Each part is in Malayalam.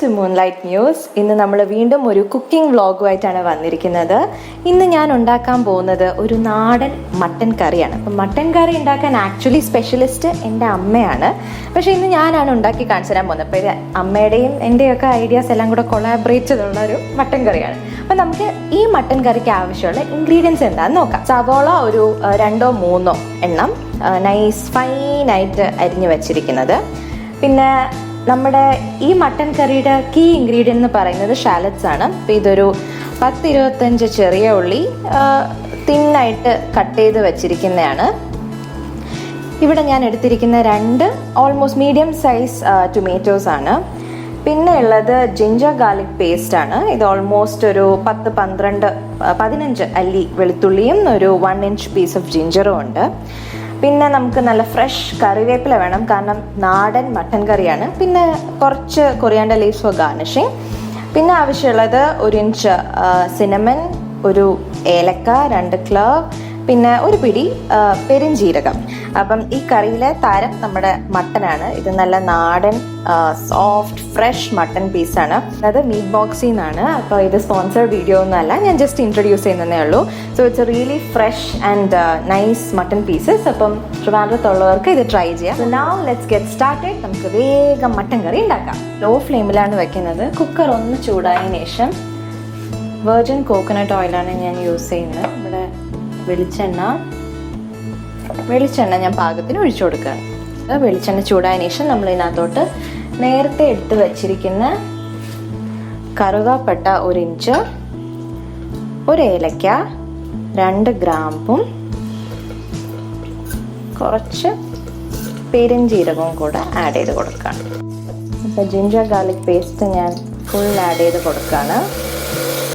To moonlight news. ഇന്ന് നമ്മൾ വീണ്ടും ഒരു കുക്കിംഗ് വ്ളോഗുമായിട്ടാണ് വന്നിരിക്കുന്നത്. ഇന്ന് ഞാൻ ഉണ്ടാക്കാൻ പോകുന്നത് ഒരു നാടൻ മട്ടൻ കറിയാണ്. അപ്പം മട്ടൻ കറി ഉണ്ടാക്കാൻ ആക്ച്വലി സ്പെഷ്യലിസ്റ്റ് എൻ്റെ അമ്മയാണ്. പക്ഷേ ഇന്ന് ഞാനാണ് ഉണ്ടാക്കി കാണിച്ചു തരാൻ പോകുന്നത്. അപ്പോൾ ഇത് അമ്മയുടെയും എൻ്റെയൊക്കെ ഐഡിയാസ് എല്ലാം കൂടെ കൊളാബറേറ്റ് ചെയ്തുള്ള ഒരു മട്ടൻ കറിയാണ്. അപ്പം നമുക്ക് ഈ മട്ടൻ കറിക്ക് ആവശ്യമുള്ള ഇൻഗ്രീഡിയൻസ് എന്താണെന്ന് നോക്കാം. സവോള ഒരു 2-3 എണ്ണം നൈസ് ഫൈനായിട്ട് അരിഞ്ഞു വെച്ചിരിക്കുന്നത്. പിന്നെ നമ്മുടെ ഈ മട്ടൻ കറിയുടെ കീ ഇൻഗ്രീഡിയൻ്റ് എന്ന് പറയുന്നത് ഷാലറ്റ്സ് ആണ്. അപ്പോൾ ഇതൊരു 10-25 ചെറിയ ഉള്ളി തിന്നായിട്ട് കട്ട് ചെയ്ത് വെച്ചിരിക്കുന്നതാണ്. ഇവിടെ ഞാൻ എടുത്തിരിക്കുന്ന 2 ഓൾമോസ്റ്റ് മീഡിയം സൈസ് ടൊമാറ്റോസ് ആണ്. പിന്നെ ഉള്ളത് ജിഞ്ചർ ഗാർലിക് പേസ്റ്റ് ആണ്. ഇത് ഓൾമോസ്റ്റ് ഒരു 10-15 അല്ലി വെളുത്തുള്ളിയും ഒരു 1 inch പീസ് ഓഫ് ജിഞ്ചറും ഉണ്ട്. പിന്നെ നമുക്ക് നല്ല ഫ്രഷ് കറിവേപ്പില വേണം, കാരണം നാടൻ മട്ടൻ കറിയാണ്. പിന്നെ കുറച്ച് കൊറിയാണ്ടർ ലീവ്സ് ഫോർ ഗാർണിഷിങ്. പിന്നെ ആവശ്യമുള്ളത് 1 inch സിനമൺ, ഒരു ഏലക്ക, 2 ക്ലോവ്, പിന്നെ ഒരു പിടി പെരുംജീരകം. അപ്പം ഈ കറിയിലെ താരം നമ്മുടെ മട്ടനാണ്. ഇത് നല്ല നാടൻ സോഫ്റ്റ് ഫ്രഷ് മട്ടൻ പീസാണ്. അത് മീറ്റ് ബോക്സിൽ നിന്നാണ്. അപ്പോൾ ഇത് സ്പോൺസർഡ് വീഡിയോ ഒന്നുമല്ല, ഞാൻ ജസ്റ്റ് ഇൻട്രൊഡ്യൂസ് ചെയ്യുന്നതേ ഉള്ളൂ. So it's A really fresh and nice mutton pieces. അപ്പം ട്രിവാൻഡ്രത്തുള്ളവർക്ക് ഇത് ട്രൈ ചെയ്യാം. So now let's get started. നമുക്ക് വേഗം മട്ടൻ കറി ഉണ്ടാക്കാം. ലോ ഫ്ലെയിമിലാണ് വെക്കുന്നത്. കുക്കർ ഒന്ന് ചൂടായതിനു ശേഷം വെർജിൻ കോക്കനട്ട് ഓയിലാണ് ഞാൻ യൂസ് ചെയ്യുന്നത്. ഇവിടെ വെളിച്ചെണ്ണ ഞാൻ പാകത്തിന് ഒഴിച്ചു കൊടുക്കുകയാണ്. വെളിച്ചെണ്ണ ചൂടായതിനു ശേഷം നമ്മൾ ഇതിനകത്തോട്ട് നേരത്തെ എടുത്ത് വെച്ചിരിക്കുന്ന കറുവാപ്പട്ട 1 inch, ഒരു ഏലക്ക, 2 ഗ്രാമ്പും കുറച്ച് പെരുംജീരകവും കൂടെ ആഡ് ചെയ്ത് കൊടുക്കുകയാണ്. അപ്പോൾ ജിഞ്ചർ ഗാർലിക് പേസ്റ്റ് ഞാൻ ഫുൾ ആഡ് ചെയ്ത് കൊടുക്കുകയാണ്.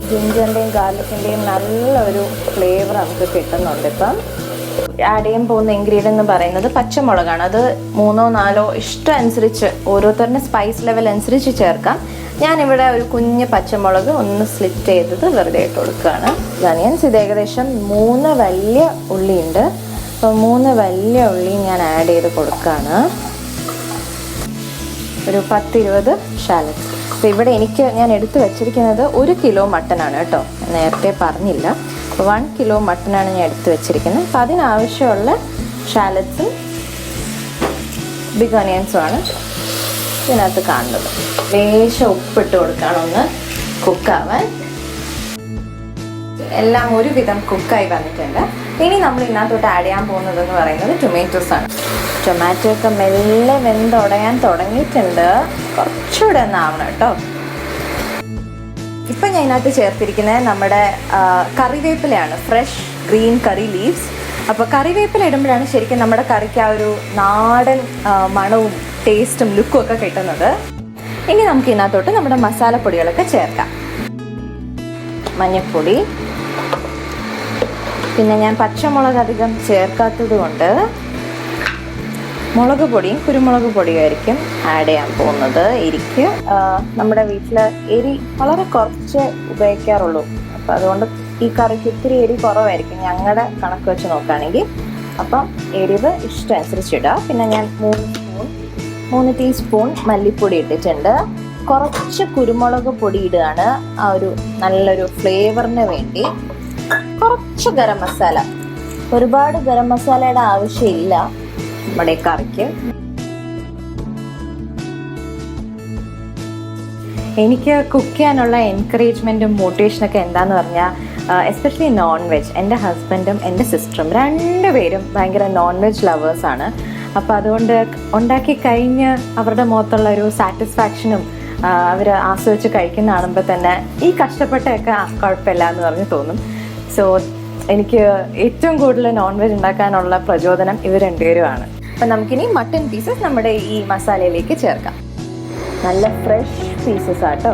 ജിഞ്ചറിൻ്റെയും ഗാർലിക്കിൻ്റെയും നല്ലൊരു ഫ്ലേവർ നമുക്ക് കിട്ടുന്നുണ്ട്. ഇപ്പം ആഡ് ചെയ്യാൻ പോകുന്ന ഇൻഗ്രീഡിയൻ്റ് എന്ന് പറയുന്നത് പച്ചമുളകാണ്. അത് 3-4 ഇഷ്ടം അനുസരിച്ച് ഓരോരുത്തരുടെ സ്പൈസ് ലെവൽ അനുസരിച്ച് ചേർക്കാം. ഞാനിവിടെ ഒരു കുഞ്ഞ് പച്ചമുളക് ഒന്ന് സ്ലിറ്റ് ചെയ്തത് വെറുതെ ഇട്ട് കൊടുക്കുകയാണ്. ഓനിയൻസ് ഇത് ഏകദേശം 3 വലിയ ഉള്ളിയുണ്ട്. അപ്പോൾ 3 വലിയ ഉള്ളി ഞാൻ ആഡ് ചെയ്ത് കൊടുക്കുകയാണ്. ഒരു 10-20 ഷാലറ്റ്സ്. അപ്പോൾ ഇവിടെ ഞാൻ എടുത്ത് വെച്ചിരിക്കുന്നത് 1 കിലോ മട്ടനാണ് കേട്ടോ, നേരത്തെ പറഞ്ഞില്ല. അപ്പോൾ 1 കിലോ മട്ടനാണ് ഞാൻ എടുത്ത് വെച്ചിരിക്കുന്നത്. അപ്പോൾ അതിനാവശ്യമുള്ള ഷാലറ്റ്സും ബിഗ് ഓനിയൻസുമാണ് ഇതിനകത്ത് കാണുന്നത്. ലേശം ഉപ്പിട്ട് കൊടുക്കണം ഒന്ന് കുക്കാവാൻ. എല്ലാം ഒരുവിധം കുക്കായി വന്നിട്ടുണ്ട്. ഇനി നമ്മൾ ഇതിനകത്തോട്ട് ആഡ് ചെയ്യാൻ പോകുന്നത് എന്ന് പറയുന്നത് ടൊമാറ്റോസ് ആണ്. ടൊമാറ്റോ ഒക്കെ മെല്ലെ വെന്തുടയാൻ തുടങ്ങിയിട്ടുണ്ട്. കുറച്ചുകൂടെ ഒന്നാവണം കേട്ടോ. ഇപ്പം ഞാൻ ഇതിനകത്ത് ചേർത്തിരിക്കുന്നത് നമ്മുടെ കറിവേപ്പിലയാണ്, ഫ്രഷ് ഗ്രീൻ കറി ലീവ്സ്. അപ്പോൾ കറിവേപ്പില ഇടുമ്പോഴാണ് ശരിക്കും നമ്മുടെ കറിക്ക് ആ ഒരു നാടൻ മണവും ടേസ്റ്റും ലുക്കും ഒക്കെ കിട്ടുന്നത്. ഇനി നമുക്ക് ഇതിനകത്തോട്ട് നമ്മുടെ മസാലപ്പൊടികളൊക്കെ ചേർക്കാം. മഞ്ഞൾപ്പൊടി, പിന്നെ ഞാൻ പച്ചമുളക് അധികം ചേർക്കാത്തത് കൊണ്ട് മുളക് പൊടിയും കുരുമുളക് പൊടിയും ആയിരിക്കും ആഡ് ചെയ്യാൻ പോകുന്നത്. എരിക്ക് നമ്മുടെ വീട്ടിൽ എരി വളരെ കുറച്ച് ഉപയോഗിക്കാറുള്ളൂ. അപ്പം അതുകൊണ്ട് ഈ കറിക്ക് ഇത്തിരി എരി കുറവായിരിക്കും ഞങ്ങളുടെ കണക്ക് വെച്ച് നോക്കുകയാണെങ്കിൽ. അപ്പം എരിവ് ഇഷ്ടം അനുസരിച്ചിടുക. പിന്നെ ഞാൻ 3 ടീസ്പൂൺ മല്ലിപ്പൊടി ഇട്ടിട്ടുണ്ട്. കുറച്ച് കുരുമുളക് പൊടി ഇടുകയാണ് ആ ഒരു നല്ലൊരു ഫ്ലേവറിന് വേണ്ടി. കുറച്ച് ഗരം മസാല, ഒരുപാട് ഗരം മസാലയുടെ ആവശ്യമില്ല നമ്മുടെ കറിക്ക്. എനിക്ക് കുക്ക് ചെയ്യാനുള്ള എൻകറേജ്മെൻറ്റും മോട്ടിവേഷനൊക്കെ എന്താണെന്ന് പറഞ്ഞാൽ എസ്പെഷ്യലി നോൺ വെജ്. എൻ്റെ ഹസ്ബൻഡും എൻ്റെ സിസ്റ്ററും 2 പേരും ഭയങ്കര നോൺ വെജ് ലവേഴ്സാണ്. അപ്പോൾ അതുകൊണ്ട് ഉണ്ടാക്കി കഴിഞ്ഞ് അവരുടെ മുഖത്തുള്ള ഒരു സാറ്റിസ്ഫാക്ഷനും അവർ ആസ്വദിച്ച് കഴിക്കുന്ന കാണുമ്പോൾ തന്നെ ഈ കഷ്ടപ്പെട്ടൊക്കെ കുഴപ്പമില്ല എന്ന് പറഞ്ഞ് തോന്നും. സോ എനിക്ക് ഏറ്റവും കൂടുതൽ നോൺ വെജ് ഉണ്ടാക്കാനുള്ള പ്രചോദനം ഇവർ 2 പേരുമാണ്. അപ്പം നമുക്കിനി മട്ടൺ പീസസ് നമ്മുടെ ഈ മസാലയിലേക്ക് ചേർക്കാം. നല്ല ഫ്രഷ് പീസസ് ആട്ടോ.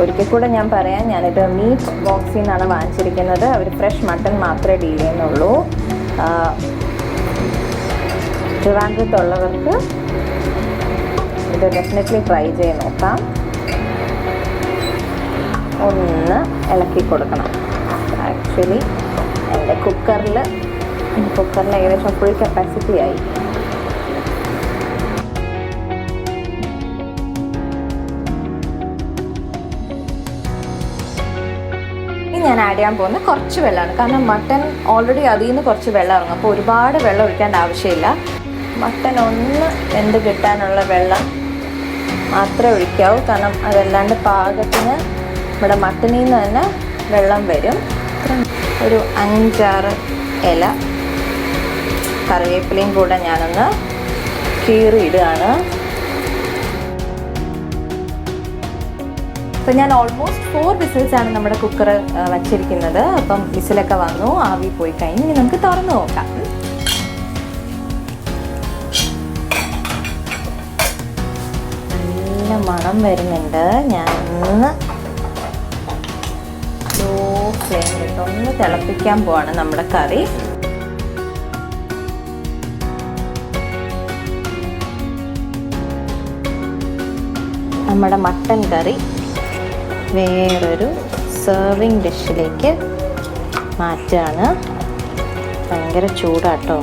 ഒരിക്കൽ കൂടെ ഞാൻ പറയാം, ഞാനിത് മീറ്റ് ബോക്സിൽ നിന്നാണ് വാങ്ങിച്ചിരിക്കുന്നത്. അവർ ഫ്രഷ് മട്ടൺ മാത്രമേ ഡീൽ ചെയ്യുന്നുള്ളൂ. ട്രിവാൻഡ്രത്തുള്ളവർക്ക് ഇത് ഡെഫിനറ്റ്ലി ട്രൈ ചെയ്ത് നോക്കാം. ഒന്ന് ഇളക്കി കൊടുക്കണം. ആക്ച്വലി എൻ്റെ കുക്കറിൽ ഏകദേശം ഫുൾ കപ്പാസിറ്റി ആയി. ഞാൻ ആഡ് ചെയ്യാൻ പോകുന്ന കുറച്ച് വെള്ളമാണ്. കാരണം മട്ടൺ ഓൾറെഡി അതിൽ നിന്ന് കുറച്ച് വെള്ളം ഇറങ്ങും. അപ്പോൾ ഒരുപാട് വെള്ളം ഒഴിക്കേണ്ട ആവശ്യമില്ല. മട്ടൺ ഒന്ന് വെന്ത് കിട്ടാനുള്ള വെള്ളം മാത്രമേ ഒഴിക്കാവൂ. കാരണം അതല്ലാണ്ട് പാകത്തിന് നമ്മുടെ മട്ടണിൽ നിന്ന് തന്നെ വെള്ളം വരും. ഒരു 5-6 ഇല കറിവേപ്പിലയും കൂടെ ഞാനൊന്ന് കീറിയിടുകയാണ്. അപ്പം ഞാൻ ഓൾമോസ്റ്റ് 4 വിസിൽസാണ് നമ്മുടെ കുക്കർ വച്ചിരിക്കുന്നത്. അപ്പം വിസിലൊക്കെ വന്നു, ആവി പോയി കഴിഞ്ഞ് ഇനി നമുക്ക് തുറന്ന് നോക്കാം. നല്ല മണം വരുന്നുണ്ട്. ഞാൻ ഒന്ന് ലോ ഫ്ലെയിമിലിട്ട് ഒന്ന് തിളപ്പിക്കാൻ പോവാണ് നമ്മുടെ കറി. നമ്മുടെ മട്ടൻ കറി വേറൊരു സെർവിങ് ഡിഷിലേക്ക് മാറ്റുകയാണ്. ഭയങ്കര ചൂടാട്ടോ.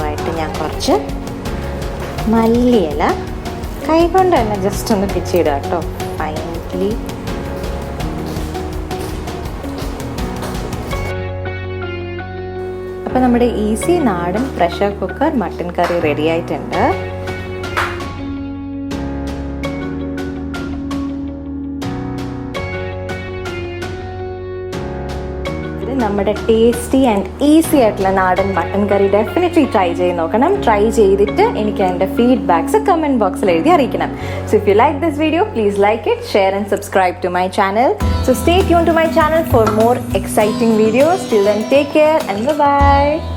ആയിട്ട് ഞാൻ കുറച്ച് മല്ലിയില കൈകൊണ്ട് തന്നെ ജസ്റ്റ് ഒന്ന് പിച്ചിടുക കേട്ടോ, ഫൈനലി. അപ്പോൾ നമ്മുടെ ഈസി നാടൻ പ്രഷർ കുക്കർ മട്ടൻ കറി റെഡി ആയിട്ടുണ്ട്. നമ്മുടെ ടേസ്റ്റി ആൻഡ് ഈസി ആയിട്ടുള്ള നാടൻ മട്ടൻ കറി ഡെഫിനറ്റ്ലി ട്രൈ ചെയ്ത് നോക്കണം. ട്രൈ ചെയ്തിട്ട് എനിക്ക് അതിൻ്റെ ഫീഡ്ബാക്സ് കമൻറ്റ് ബോക്സിൽ എഴുതി അറിയിക്കണം. So if you like this video, please like it, share and subscribe to my channel. So stay tuned to my channel for more exciting videos. Till then, take care and bye-bye.